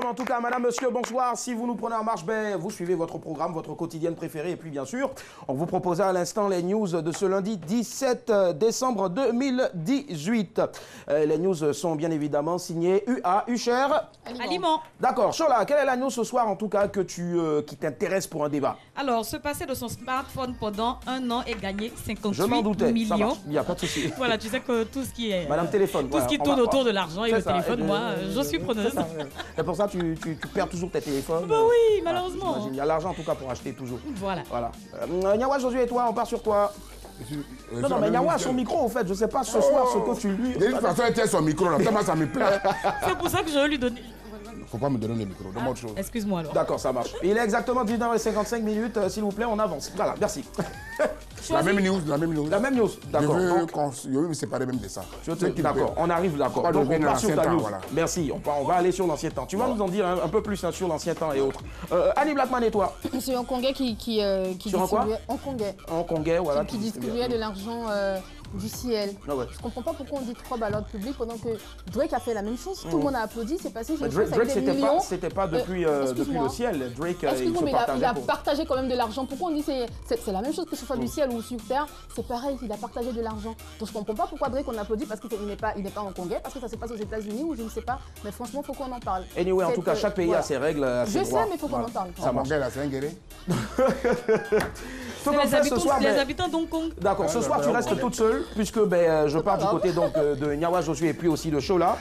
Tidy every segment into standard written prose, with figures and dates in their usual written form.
en tout cas, madame, monsieur, bonsoir. Si vous nous prenez en marche, ben, vous suivez votre programme, votre quotidienne préférée. Et puis, bien sûr, on vous propose à l'instant les news de ce lundi 17 décembre 2018. Les news sont bien évidemment signées UA, Hucher. Aliment. D'accord. Chola, quelle est la news ce soir, en tout cas, qui t'intéresse pour un débat? Alors, se passer de son smartphone pendant un an et gagner 58 Je m'en doutais. millions. Il n'y a pas de souci. Voilà, tu sais que tout ce qui est... Madame téléphone. Tout ce qui tourne autour de l'argent et le téléphone, moi, je suis preneuse. C'est pour ça que tu perds toujours tes téléphones. Bah oui, malheureusement. Il y a l'argent, en tout cas, pour acheter toujours. Voilà. Nyawa, Josué et toi, on part sur quoi? Non, mais Nyawa a son micro, en fait. Je ne sais pas ce soir ce que tu lui... De toute façon, elle tient son micro, là. Tellement ça me plaît. C'est pour ça que je vais lui donner... Faut pas me donner le micro, donne-moi autre chose. Excuse-moi alors. D'accord, ça marche. Il est exactement 19h55, s'il vous plaît, on avance. Voilà, merci. La même news, la même news. La même news, d'accord. Je veux me séparer même de ça. D'accord, on arrive, d'accord. Donc on part sur ta news. Voilà. Merci, on va aller sur l'ancien temps. Tu vas nous en dire un peu plus sur l'ancien temps et autres. Annie Blackman et toi? C'est un Congais qui distribuait... En Congais, voilà. Qui distribuait de l'argent du ciel. Ah ouais. Je comprends pas pourquoi on dit trop à l'ordre public pendant que Drake a fait la même chose. Tout le monde a applaudi, c'est passé. Drake, c'était pas depuis le ciel. Drake, il a partagé quand même de l'argent. Pourquoi on dit c'est la même chose que ce soit du ciel ou sur terre? C'est pareil, il a partagé de l'argent. Donc je comprends pas pourquoi Drake on applaudit parce qu'il n'est pas en Congrès, parce que ça se passe aux États-Unis ou je ne sais pas. Mais franchement, il faut qu'on en parle. Anyway, en tout cas, chaque pays a ses règles, ses droits. Je sais, mais il faut qu'on en parle. Ça marche. C'est un guéret. Les habitants d'Hong Kong. D'accord, ce soir tu restes toute seule puisque je pars du côté donc de Nyawa Josué et puis aussi de Chola.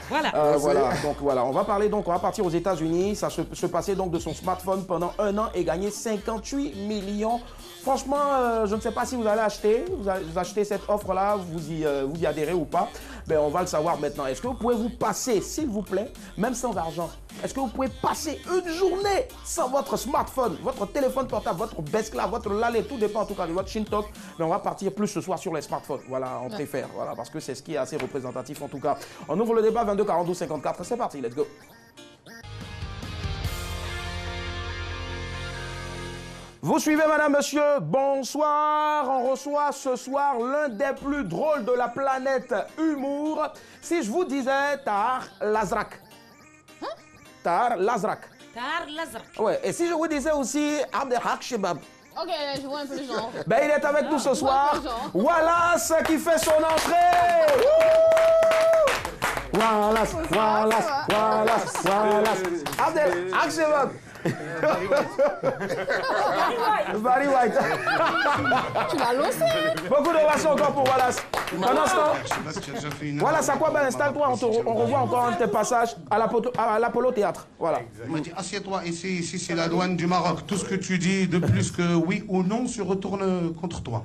Voilà. Donc voilà, on va partir aux États-Unis. Ça se passait donc de son smartphone pendant un an et gagner 58 millions. Franchement, je ne sais pas si vous allez acheter cette offre-là, vous y adhérez ou pas. Ben, on va le savoir maintenant. Est-ce que vous pouvez vous passer, s'il vous plaît, même sans argent, est-ce que vous pouvez passer une journée sans votre smartphone, votre téléphone portable, votre Beskla, votre Lalé, tout dépend en tout cas de votre Shintok. Mais on va partir plus ce soir sur les smartphones. Voilà, on préfère, voilà, parce que c'est ce qui est assez représentatif en tout cas. On ouvre le débat 22 42 54. C'est parti, let's go. Vous suivez, madame, monsieur, bonsoir. On reçoit ce soir l'un des plus drôles de la planète humour. Si je vous disais Tahar Lazrak. Hein? Tahar Lazrak. Tahar Lazrak. Ouais, et si je vous disais aussi Abdelhak Shebab. Ok, je vois un peu le genre. Ben, il est avec nous ce soir. Wallace qui fait son entrée. Wallace. Abdelhak Shebab. Barry White. Tu l'as lancé. Beaucoup d'ovations encore pour Wallace. Pendant ce temps, Wallace, à quoi ben installe-toi, on revoit encore un de tes passages à l'Apollo Théâtre. Voilà. Il m'a dit, assieds-toi ici c'est la douane du Maroc. Tout ce que tu dis de plus que oui ou non se retourne contre toi.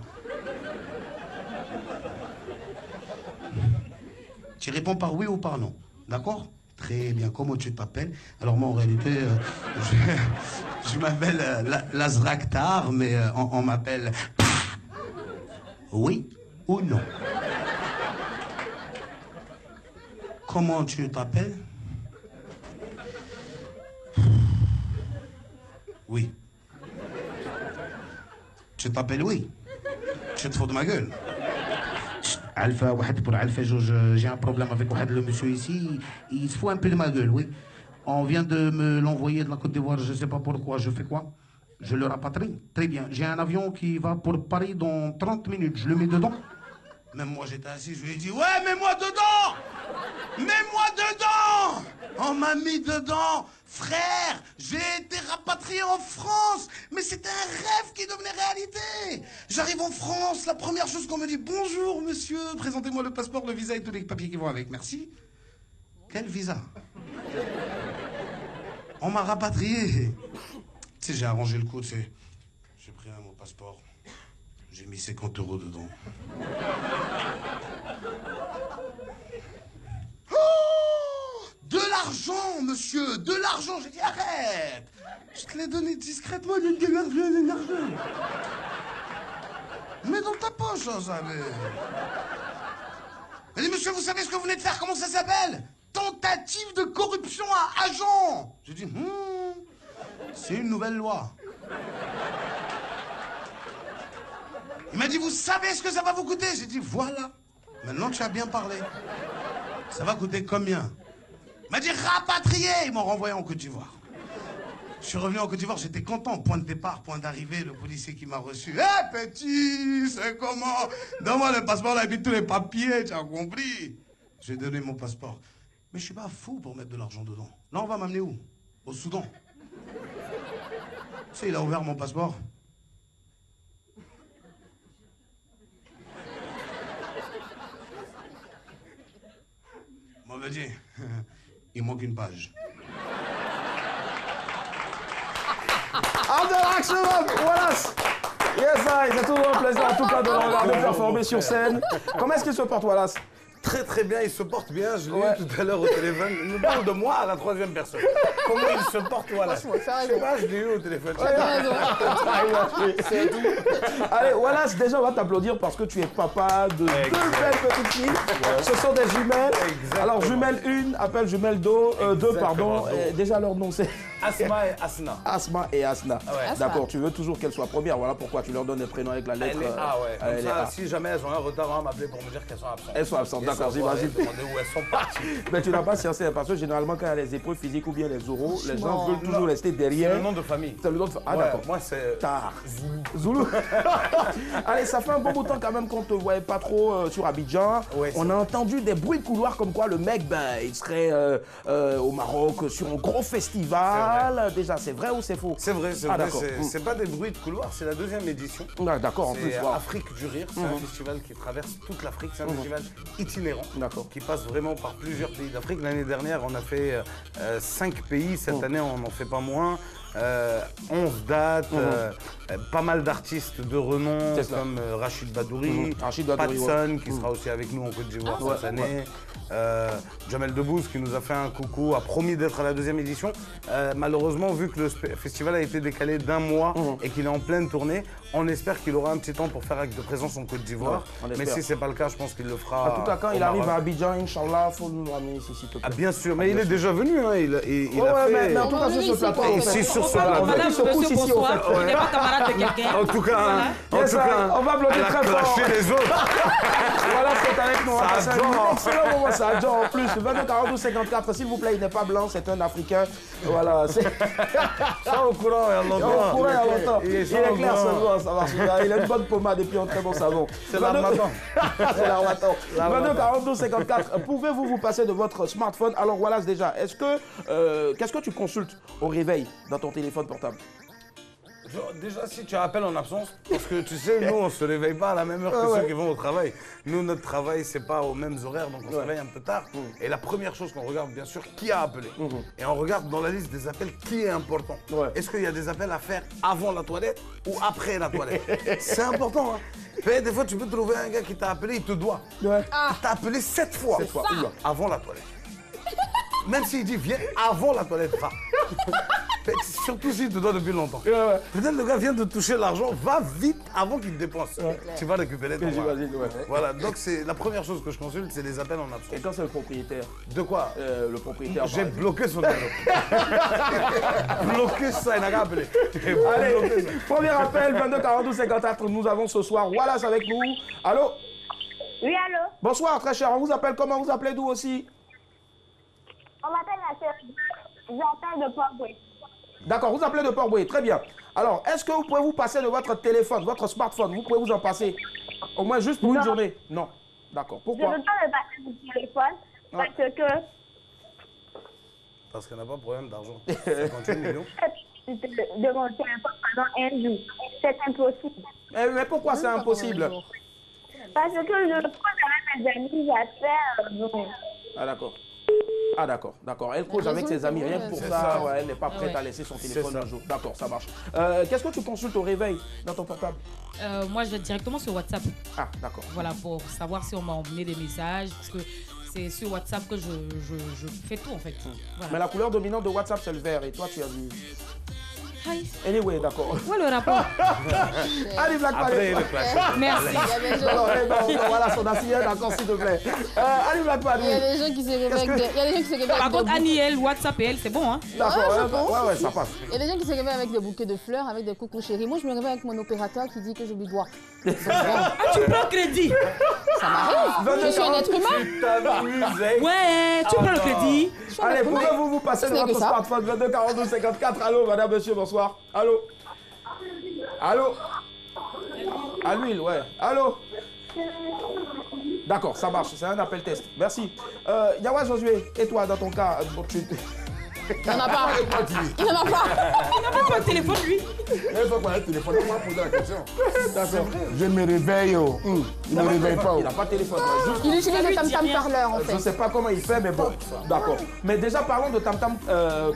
Tu réponds par oui ou par non, d'accord? Très bien, comment tu t'appelles? Alors moi en réalité, je m'appelle Lazrak Tahar, mais on m'appelle oui ou non. Comment tu t'appelles? Oui. Tu t'appelles oui? Tu te fous de ma gueule? Alpha, pour Alpha, j'ai un problème avec le monsieur ici, il se fout un peu de ma gueule, oui. On vient de me l'envoyer de la Côte d'Ivoire, je ne sais pas pourquoi, je fais quoi? Je le rapatrie? Très bien, j'ai un avion qui va pour Paris dans 30 minutes, je le mets dedans. Même moi j'étais assis, je lui ai dit, ouais, mets-moi dedans! Mets-moi dedans! On m'a mis dedans! Frère, j'ai été rapatrié en France, mais c'était un rêve qui devenait réalité. J'arrive en France, la première chose qu'on me dit, bonjour monsieur, présentez-moi le passeport, le visa et tous les papiers qui vont avec, merci. Quel visa? On m'a rapatrié. Tu sais, j'ai arrangé le coup, tu sais. J'ai pris mon passeport, j'ai mis 50 € dedans. De l'argent, monsieur, de l'argent. J'ai dit, arrête. Je te l'ai donné discrètement, il y a de l'argent. Mets dans ta poche, ça, mais... Elle dit, monsieur, vous savez ce que vous venez de faire, comment ça s'appelle? Tentative de corruption à agent. J'ai dit, c'est une nouvelle loi. Il m'a dit, vous savez ce que ça va vous coûter? J'ai dit, voilà. Maintenant, tu as bien parlé. Ça va coûter combien? Il m'a dit rapatrier. Ils m'ont renvoyé en Côte d'Ivoire. Je suis revenu en Côte d'Ivoire, j'étais content. Point de départ, point d'arrivée, le policier qui m'a reçu. Hé, petit, c'est comment? Donne-moi le passeport, là, et puis tous les papiers, tu as compris? J'ai donné mon passeport. Mais je suis pas fou pour mettre de l'argent dedans. Là, on va m'amener où? Au Soudan. Tu sais, il a ouvert mon passeport. On m'a dit, il manque une page. Wallace. Yes, c'est toujours un plaisir en tout cas de le regarder performer sur scène. Comment est-ce qu'il se porte, Wallace? Très très bien, il se porte bien, je l'ai eu tout à l'heure au téléphone. Il me parle de moi à la troisième personne. Comment il se porte, Wallace? Je sais pas, je l'ai eu au téléphone. C'est tout. Allez, Wallace, déjà on va t'applaudir parce que tu es papa de deux belles petites filles. Ce sont des jumelles. Exactement. Alors jumelle 1 appelle jumelle 2, pardon. Déjà leur nom c'est Asma et Asna. Asma et Asna. Ouais. D'accord, tu veux toujours qu'elles soient premières, voilà pourquoi tu leur donnes des prénoms avec la lettre. Elle est A, ouais. Comme ça, A. si jamais elles ont un retard, on va m'appeler pour me dire qu'elles sont absentes. Elles sont absentes, d'accord, j'imagine. Demander où elles sont parties. Mais tu n'as pas sciencé parce que généralement quand il y a les épreuves physiques ou bien les oraux, les gens veulent toujours rester C'est derrière. le nom de famille. C'est le nom de Ah Ouais, d'accord. moi c'est Tard. Zulu. Allez, ça fait un bon bout de temps quand même qu'on ne te voyait pas trop sur Abidjan. Ouais, on a entendu des bruits de couloir comme quoi le mec, ben, il serait au Maroc sur un gros festival. Déjà, c'est vrai ou c'est faux? C'est vrai, c'est Ah, vrai. d'accord. C'est pas des bruits de couloir, c'est la deuxième édition. Ah, d'accord, en plus. C'est Wow. Afrique du Rire, c'est un festival qui traverse toute l'Afrique, c'est un festival itinérant D'accord. qui passe vraiment par plusieurs pays d'Afrique. L'année dernière, on a fait 5 pays, cette année, on n'en fait pas moins. 11 dates, pas mal d'artistes de renom C'est cela. comme Rachid Badouri, Rachid Badouri, Patson qui sera aussi avec nous en Côte d'Ivoire cette année. Jamel Debbouze qui nous a fait un coucou, a promis d'être à la deuxième édition. Malheureusement, vu que le festival a été décalé d'un mois et qu'il est en pleine tournée, on espère qu'il aura un petit temps pour faire acte de présence en Côte d'Ivoire. Ouais, on mais espère. si c'est pas le cas, je pense qu'il le fera. En tout cas, quand au il arrive Maroc. à Abidjan, Inch'Allah, il faut nous ramener ici, s'il te plaît. Ah bien sûr, mais il est déjà venu, hein. il a Ouais, fait... mais en tout cas, sur ce plateau, Et en fait. si sur ce Madame, plateau, fait monsieur, ce coup-ci, bonsoir. en fait. Il n'est pas camarade de quelqu'un. En tout cas, Yes, on va applaudir elle a très fort. clashé les autres. Voilà, c'est avec nous. On va Ça passer un adore. excellent moment, ça adore en plus. 22 42 54, s'il vous plaît, il n'est pas blanc, c'est un Africain. Voilà, c'est. Ça au courant, il y a On longtemps. courait à longtemps. Il est ça au clair, courant. ça marche. Il a une bonne pommade et puis un très bon savon. C'est l'armatan. C'est l'armatan. L'armatan. 22 42 54. Pouvez-vous vous passer de votre smartphone? Alors voilà, déjà, qu'est-ce que tu consultes au réveil dans ton téléphone portable? Déjà, si tu appelles en absence, parce que tu sais, nous, on se réveille pas à la même heure que ceux qui vont au travail. Nous, notre travail, c'est pas aux mêmes horaires, donc on se réveille un peu tard. Et la première chose qu'on regarde, bien sûr, qui a appelé. Et on regarde dans la liste des appels qui est important. Ouais. Est-ce qu'il y a des appels à faire avant la toilette ou après la toilette? C'est important, hein. Mais des fois, tu peux trouver un gars qui t'a appelé, il te doit. Ouais. Il t'a appelé 7 fois. 7 fois, oula. Avant la toilette. Même s'il dit viens avant la toilette, va. Surtout s'il te doit depuis longtemps. Ouais. Peut-être le gars vient de toucher l'argent, va vite avant qu'il te dépense. Tu vas récupérer ton argent. J'imagine, ouais. Voilà, donc c'est la première chose que je consulte, c'est les appels en absence. Et quand c'est le propriétaire? De quoi? Le propriétaire. J'ai par exemple. bloqué son numéro. Bloqué ça, il n'a qu'à appeler. Allez, premier appel, 22 42 54. Nous avons ce soir Wallace avec nous. Allô? Oui, allô? Bonsoir, très cher. On vous appelle comment? Vous appelez d'où aussi? On m'appelle la sœur. J'appelle de Port-Boué. D'accord, vous appelez de Port-Boué. Très bien. Alors, est-ce que vous pouvez vous passer de votre téléphone, votre smartphone? Vous pouvez vous en passer? Au moins juste pour une Non. journée? Non. D'accord. Je ne Pourquoi? veux pas me passer du téléphone parce que Parce qu'elle n'a pas de problème d'argent. 58 millions. de mon téléphone pendant un jour. C'est impossible. Mais pourquoi c'est impossible? Parce que je cause avec mes amis, j'appelle. Ah, d'accord. Ah, d'accord, d'accord. Elle cause avec ses amis, rien que pour C'est ça. ça. Ouais, elle n'est pas prête Ouais. à laisser son téléphone ça. un jour. D'accord, ça marche. Qu'est-ce que tu consultes au réveil dans ton portable? Moi, je vais directement sur WhatsApp. Ah, d'accord. Voilà, pour savoir si on m'a emmené des messages. Parce que c'est sur WhatsApp que je fais tout, en fait. Voilà. Mais la couleur dominante de WhatsApp, c'est le vert. Et toi, tu as vu? Anyway, d'accord. Où est le rapport? Allez, Black Après, Pad. le clash. Merci. Il y a des gens- Non, voilà son assiette, d'accord, s'il te plaît. Allez, Black Pad, il y a oui. des gens qui se réveillent avec des... Il y a des gens qui se réveillent Par avec des contre, Annie, elle, WhatsApp et elle, c'est bon, hein? D'accord, Ouais, je pense. ouais, ça passe. Il y a des gens qui se réveillent avec des bouquets de fleurs, avec des coucous chéris. Moi, je me réveille avec mon opérateur qui dit que je lui dois. Donc, bon, Ah, tu prends crédit? ça m'arrive. Je suis un être humain. Tu t'amuses. Ouais, tu prends le crédit. Allez, pouvez-vous vous passer de Ce n'est votre que ça. smartphone 22 42 54. Allô, madame, monsieur, bonsoir. Allô? Allô? À l'huile, ouais. Allô? D'accord, ça marche, c'est un appel test. Merci. Yawa Josué, et toi, dans ton cas, bon, Il n'en a pas. Il n'en a pas. Il n'a même pas de téléphone, lui. Il faut qu'on ait le téléphone, on va poser la question. Je me réveille, il ne me réveille pas. Il n'a pas de téléphone. Ouais, juste- Il utilise le tam-tam parleur, en Je ne fait. sais pas comment il fait, mais bon, d'accord. Mais déjà, parlons de Tam Tam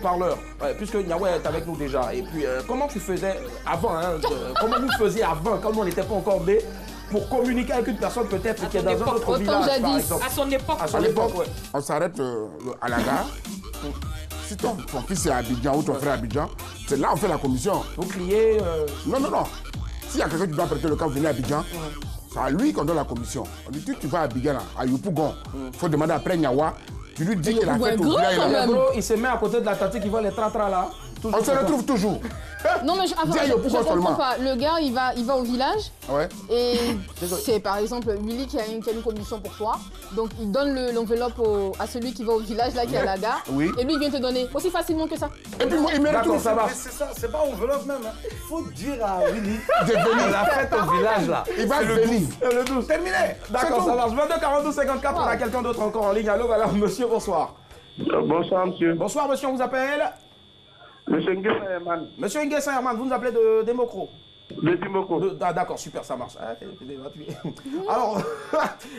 Parleur, puisque Yawa est avec nous déjà. Et puis, comment tu faisais avant, hein, comment vous faisiez avant, quand on n'était pas encore né, pour communiquer avec une personne peut-être qui est dans un époque, autre autant village, par jadis. exemple. À son époque. À À son l'époque, époque, ouais. on s'arrête à la gare. Si ton fils est à Abidjan ou ton frère est à Abidjan, c'est là on fait la commission. Vous criez, Non, non, non. S'il y a quelqu'un qui doit prêter le cas, vous venez à Abidjan, c'est à lui qu'on donne la commission. On dit, tu vas à Abidjan, là, à Yopougon. Il faut demander après Niawa. Tu lui dis qu'il a Yopougon fait est au grand, village. quand là. même. gros, il se met à côté de la tante qui voit les tra-tra là. Toujours On se comme ça. retrouve toujours. Non, mais Dis à Yopougon je comprends seulement. pas. Le gars, il va au village Ouais. et c'est par exemple Willy qui a une commission pour toi. Donc, il donne l'enveloppe à celui qui va au village, là, qui est à la gare. Oui. Et lui, il vient te donner aussi facilement que ça. Et puis il me D'accord, retrouve. ça va. Mais c'est ça, c'est pas enveloppe même. Hein. Faut dire à Willy De venir. la fête au village là. Il va venir. Le 12. Terminé. D'accord, tout. ça marche. 22 42 54. On a quelqu'un d'autre encore en ligne. Allô, voilà, monsieur, bonsoir. Bonsoir, monsieur. Bonsoir, monsieur, on vous appelle Monsieur Nguema Herman, Monsieur Nguessin Herman, vous nous appelez de Democro. de Dimoko. D'accord, super, ça marche. Alors,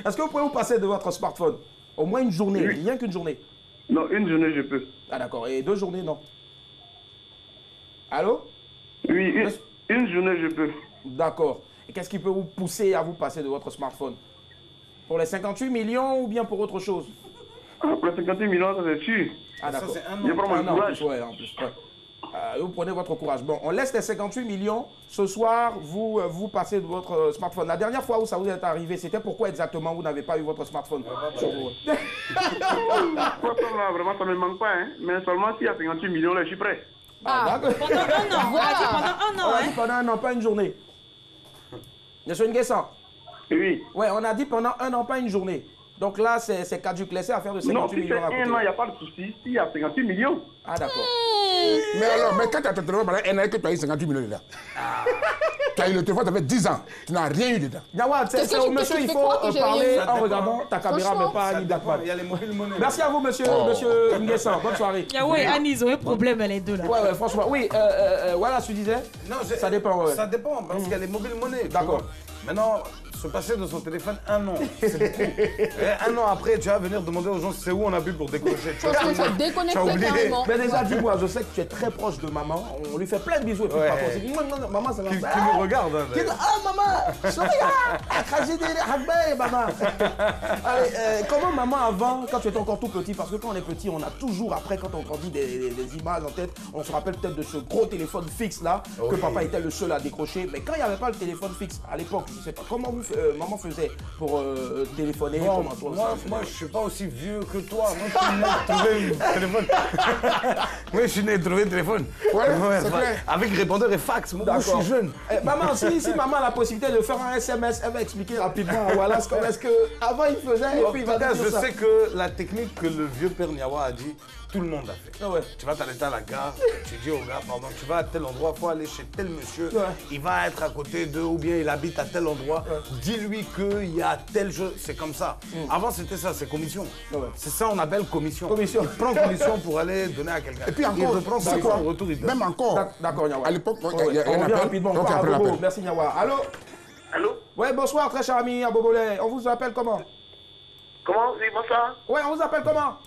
est-ce que vous pouvez vous passer de votre smartphone? Au moins une journée, Oui. rien qu'une journée. Non, une journée, je peux. Ah d'accord, et 2 journées, non. Allô? Oui, une journée, je peux. D'accord. Et qu'est-ce qui peut vous pousser à vous passer de votre smartphone? Pour les 58 millions ou bien pour autre chose? Ah, pour les 58 millions, ça c'est sûr. Ah Ça, d'accord. c'est un Je an. prends mon Ah, non, en courage. plus, ouais, en plus, ouais. Vous prenez votre courage. Bon, on laisse les 58 millions. Ce soir, vous passez de votre smartphone. La dernière fois où ça vous est arrivé, c'était pourquoi exactement vous n'avez pas eu votre smartphone sur vous? Franchement, là, vraiment, ça ne me manque pas. Hein. Mais seulement s'il y a 58 millions, là, je suis prêt. Ah, d'accord. Pendant un an. Voilà. On a dit pendant un On an, a dit hein. pendant un an, pas une journée. Monsieur Nguessan. Oui. Ouais, on a dit pendant un an, pas une journée. Donc là, c'est caduc. Laissez à faire de 58 Non, si c'est millions à côté. un an, il n'y a pas de souci. S'il y a 58 millions. Ah d'accord. Mais alors, mais quand tu as ton téléphone pendant un an et que tu as eu 58 millions dedans. Tu as eu le téléphone, ça fait 10 ans. Tu n'as rien eu dedans. Yawa, Qu'est-ce que tu- monsieur, qu'est-ce il que tu faut crois que j'ai parler rien eu? en regardant ta caméra, mais Franchement, pas Ça Annie dépend, Blackman. il y a les mobiles monnaies. Merci à vous, monsieur Nguessan. Bonne soirée. Yahoo et Annie, ils ont un problème, les deux, là. Ouais, franchement. Oui, voilà, tu disais. Non, Ça dépend, ouais. Ça dépend, parce qu'il y a les mobiles monnaies. tu D'accord. vois. Maintenant, se passer de son téléphone un an, c'est beaucoup. Et un an après, tu vas venir demander aux gens c'est où on a bu pour décrocher. Tu Parce vois, qu'il faut tu as déconnecter oublié. carrément. Mais déjà, dis-moi, je sais que tu es très proche de maman. On lui fait plein de bisous et puis Ouais. parfois, on se dit, maman, ça va Qui ça. nous regarde. Hein, Qui dit, ah maman, sorry, maman. Allez, comment maman avant, quand tu étais encore tout petit, parce que quand on est petit, on a toujours après, quand on grandit, des images en tête, on se rappelle peut-être de ce gros téléphone fixe là, que Oui. papa était le seul à décrocher. Mais quand il n'y avait pas le téléphone fixe à l'époque, je sais pas, comment maman faisait pour téléphoner? Bon, comment toi, moi, je suis pas aussi vieux que toi. Moi, je suis né de trouver un téléphone. Moi, je suis né de trouver un téléphone. Ouais, c'est clair. Avec répondeur et fax. Moi, je D'accord. suis jeune. Maman, si maman a la possibilité de faire un SMS, elle va expliquer rapidement. Voilà, comment est-ce que avant il faisait et En puis il tout va cas, dire je ça. sais que la technique que le vieux père Niawa a dit, tout le monde a fait. Ah ouais. Tu vas t'arrêter à la gare, tu dis au gars, pardon, tu vas à tel endroit, il faut aller chez tel monsieur, Ouais. il va être à côté d'eux ou bien il habite à tel endroit, dis-lui qu'il y a tel jeu, c'est comme ça. Avant c'était ça, c'est commission. Ouais. C'est ça on appelle commission. Commission. Il prend commission pour aller donner à quelqu'un. Et puis il encore, reprend c'est son quoi retour, il donne. Même encore. D'accord, Niawa. À l'époque, il Ouais, y a on un revient appel. rapidement. On Donc part à après Bobo. l'appel. Merci Niawa. Allô? Allô? Ouais, bonsoir, très cher ami à Bobolais. On vous appelle comment? Comment? Oui, bonsoir. Ouais, on vous appelle comment?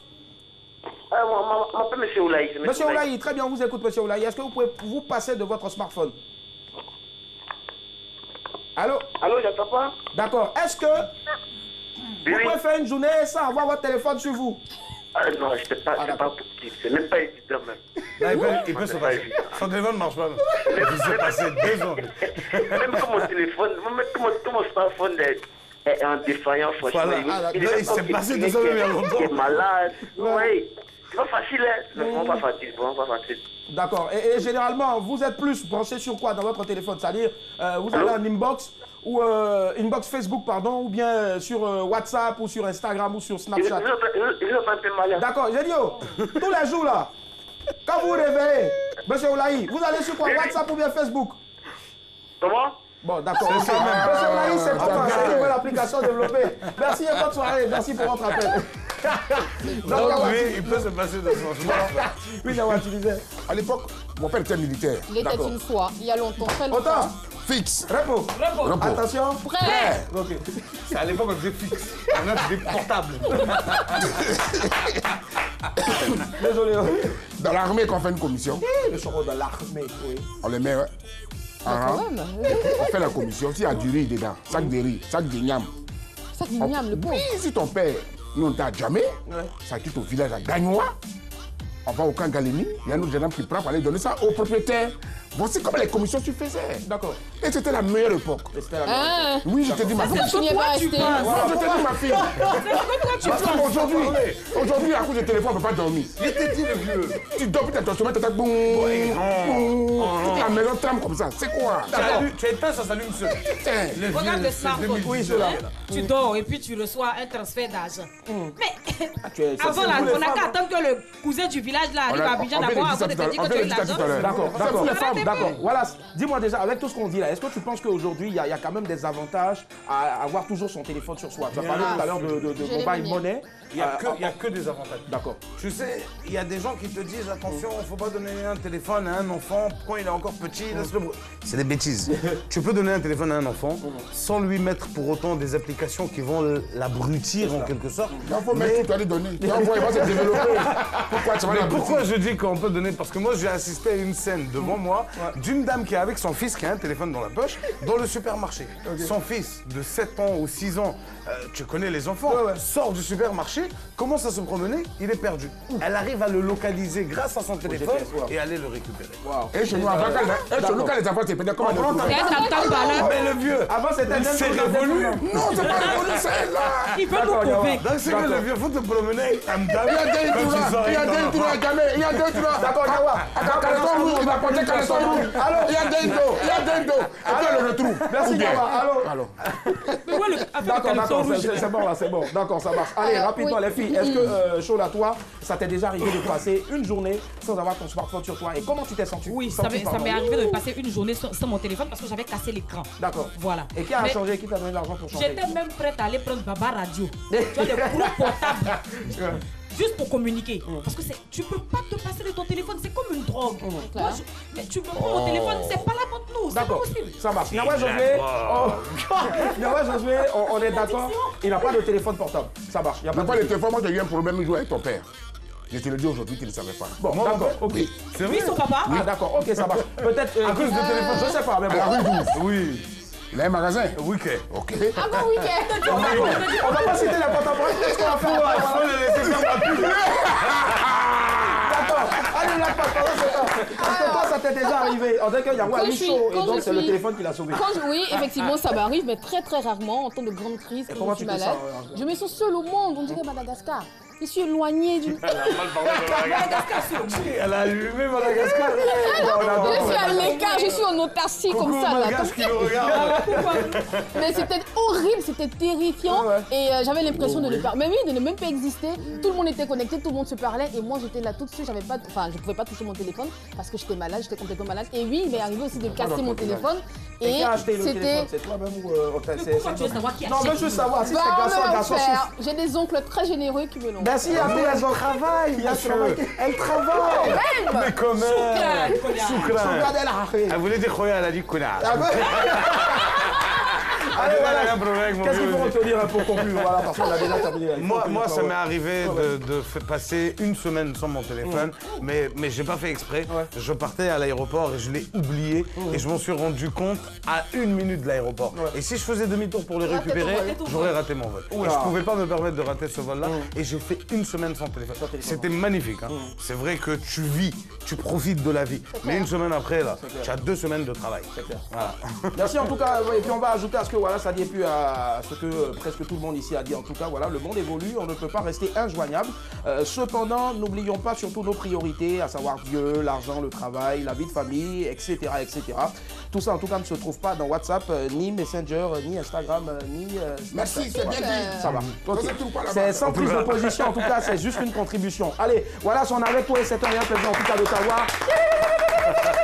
On m'appelle Monsieur Oulaï. c'est Monsieur Oulaï, très bien, on vous écoute, monsieur Oulaï. Est-ce que vous pouvez vous passer de votre smartphone? Allô? Allô, j'entends pas? D'accord. Est-ce que Oui, vous oui. pouvez faire une journée sans avoir votre téléphone sur vous? Ah non, je ne pas petit. C'est même pas évident même. Là, il peut se passer. Son téléphone ne marche pas. Il s'est passé 2 ans. Même quand mon téléphone, quand mon smartphone est en défaillance, franchement. Voilà. Il s'est passé 2 ans il y a longtemps. Il est malade. Oui. C'est pas facile, hein. C'est vraiment pas facile. Vraiment pas facile. D'accord. Et généralement, vous êtes plus branché sur quoi dans votre téléphone? C'est-à-dire, vous avez un inbox ou inbox Facebook, pardon, ou bien sur WhatsApp ou sur Instagram ou sur Snapchat? Ils ont un peu malade. D'accord. J'ai dit, tous les jours là, quand vous vous réveillez, monsieur Oulahi, vous allez sur quoi? WhatsApp ou bien Facebook? Comment? Bon, d'accord. Monsieur Oulahi, c'est une nouvelle application développée. Merci et bonne soirée. Merci pour votre appel. Donc, oui, il peut se passer de son smartphone. Oui, Nawa, tu disais. À l'époque, mon père était militaire. Il était une fois, il y a longtemps, très longtemps. Autant. Fixe. Repos. Attention. Prêt. Ok. C'est à l'époque, on faisait fixe. On a des portables. Désolé. Dans l'armée, quand on fait une commission, Le choro de l'armée, oui. on les met en rang. Même. On fait la commission. S'il y a du riz dedans, sac de riz, sac de niam. Ça qui miam, le pauvre. Oui, si ton père, nous on t'a jamais, ça quitte au village à Gagnoua. On va au camp Galeni, il y a un autre gendarme qui prend pour aller donner ça au propriétaire. Voici comment les commissions se faisaient. D'accord. Et c'était la meilleure époque. C'était la Hein? Oui, je te dis ma fille. Pourquoi tu n'y es pas resté? Non, je te dis ma fille. Parce qu'aujourd'hui, à cause du téléphone, on ne peut pas dormir. Il était dit le vieux. Tu dors, puis tu as ton sommeil, tu as boum. Toute la maison tremble comme ça. C'est quoi? Tu éteins, ça s'allume seul. Putain. Regarde le smartphone. Oui, c'est là. Tu dors et puis tu reçois un transfert d'argent. Mais Ça, avant, c'est là, vous les on n'a femmes. qu'à attendre que le cousin du village là arrive à Abidjan d'abord avant de te dire que tu as eu l'argent. D'accord, C'est d'accord. pour les femmes. D'accord. Voilà. Dis-moi déjà, avec tout ce qu'on dit là, est-ce que tu penses qu'aujourd'hui, il y a quand même des avantages à avoir toujours son téléphone sur soi? Tu as parlé tout à l'heure de J'ai mobile les money. Il n'y a que des avantages. D'accord. Tu sais, il y a des gens qui te disent attention, il ne faut pas donner un téléphone à un enfant quand il est encore petit, laisse-le. C'est des bêtises. Tu peux donner un téléphone à un enfant sans lui mettre pour autant des applications qui vont l'abrutir en quelque sorte. Il faut mettre tout, tu vas lui donner. Tu vas voir, il va se développer. Pourquoi tu vas Mais l'abrutir? pourquoi je dis qu'on peut donner? Parce que moi j'ai assisté à une scène devant moi d'une dame qui est avec son fils qui a un téléphone dans la poche dans le supermarché. Son fils de 7 ans ou 6 ans, tu connais les enfants, sort du supermarché, commence à se promener, il est perdu. Elle arrive à le localiser grâce à son téléphone et aller le récupérer. Et chez nous, avant, quand les enfants s'étaient comment on les Mais le vieux, Avant, c'était c'est révolu. Non, c'est pas révolu, c'est là. Il veut nous convaincre. Donc c'est que le vieux, faut te promener avec tam tam. Il y a deux tours là, il y a deux tours à Gamay, il y a deux tours là. D'accord, Nawa. Caleçon rouge, il va porter caleçon rouge. Il y a deux dos, il y a deux dos. Et puis le retrouve. Merci, Nawa. Allô. Mais ouais, D'accord, d'accord, c'est bon là, c'est bon. D'accord, ça marche. Allez, rapidement les filles, est-ce que, Chola, toi, ça t'est déjà arrivé de passer une journée sans avoir ton smartphone sur toi? Et comment tu t'es senti? Oui, ça m'est arrivé de passer une journée sans mon téléphone parce que j'avais cassé l'écran. D'accord. Voilà. Et qui a changé? Qui t'a donné de l'argent pour changer? J'étais même prête à aller prendre Baba Radio. Tu vois, des gros portables. Juste pour communiquer. Parce que tu peux pas te passer de ton téléphone, c'est comme une drogue. Moi, mais tu me prends mon téléphone, c'est pas là contre nous, c'est pas D'accord, possible. ça marche. Nawa Josué, on est d'accord, il n'a pas de téléphone portable. Ça marche. Il n'y a Mais pas pas de les téléphones, moi j'ai eu un problème un jour avec ton père. Je te le dis aujourd'hui, tu ne le savais pas. Bon, d'accord, ok. C'est Oui, son papa. Ah, d'accord, ok, ça marche. Peut-être À cause du téléphone, je sais pas, mais À la bon. rue 12. Oui. Il a un magasin. Oui, ok. Ok. Ah bon, week-end. On va pas citer les portables. Qu'est-ce qu'on va faire? Faut le laisser faire ma pub. D'accord. Allez, là, pas pendant ce temps. Parce que toi, ça t'est déjà arrivé. On dirait qu'il y a un Quand je chaud suis- et quand donc je c'est le suis- téléphone qui l'a sauvé. Oui, effectivement, ça m'arrive, mais très très rarement en temps de grande crise quand comment je suis tu te malade. sens, Je me sens seule au monde, on dirait Madagascar. Je suis éloignée du... Elle a allumé Madagascar. Je suis à l'écart, je suis en autarcie comme Coucou ça. Là, Malgache qui le regarde. mais c'était horrible, c'était terrifiant. Et j'avais l'impression de ne pas... Mais oui, de ne même pas exister. Tout le monde était connecté, tout le monde se parlait. Et moi, j'étais là tout de suite, j'avais pas... Enfin, je pouvais pas toucher mon téléphone parce que j'étais malade, j'étais complètement malade. Et oui, il m'est arrivé aussi de casser mon téléphone. Et qui a acheté le c'était... téléphone? C'est toi-même ou Pourquoi tu veux savoir qui a Non, mais je veux savoir si c'est Bah, garçon, on va garçon, faire. J'ai des oncles très généreux qui me l'ont. Merci à tous les autres. Elle travaille. Mais comment Choukran. Regardez la. Elle voulait dire Khoya, elle a dit Khoya. Allez, voilà. Qu'est-ce qu'il faut retenir pour conclure? Voilà, parce qu'on a déjà terminé. Moi, ça m'est arrivé de passer une semaine sans mon téléphone, mais j'ai pas fait exprès. Je partais à l'aéroport et je l'ai oublié et je m'en suis rendu compte à 1 minute de l'aéroport. Et si je faisais demi-tour pour le récupérer, j'aurais raté mon vol. Et je pouvais pas me permettre de rater ce vol-là et j'ai fait 1 semaine sans téléphone. C'était magnifique. Hein. C'est vrai que tu vis, tu profites de la vie. Mais 1 semaine après, là, tu as 2 semaines de travail. C'est clair. Voilà. Merci en tout cas. Et puis on va ajouter à ce que voilà, ça dit plus à ce que presque tout le monde ici a dit. En tout cas, voilà, le monde évolue, on ne peut pas rester injoignable. Cependant, n'oublions pas surtout nos priorités, à savoir Dieu, l'argent, le travail, la vie de famille, etc., etc. Tout ça, en tout cas, ne se trouve pas dans WhatsApp, ni Messenger, ni Instagram, ni... Merci, c'est bien dit. Ça va. Okay. C'est sans prise de position, en tout cas, c'est juste une contribution. Allez, voilà, on est avec toi et c'est un réel plaisir en tout cas de t'avoir.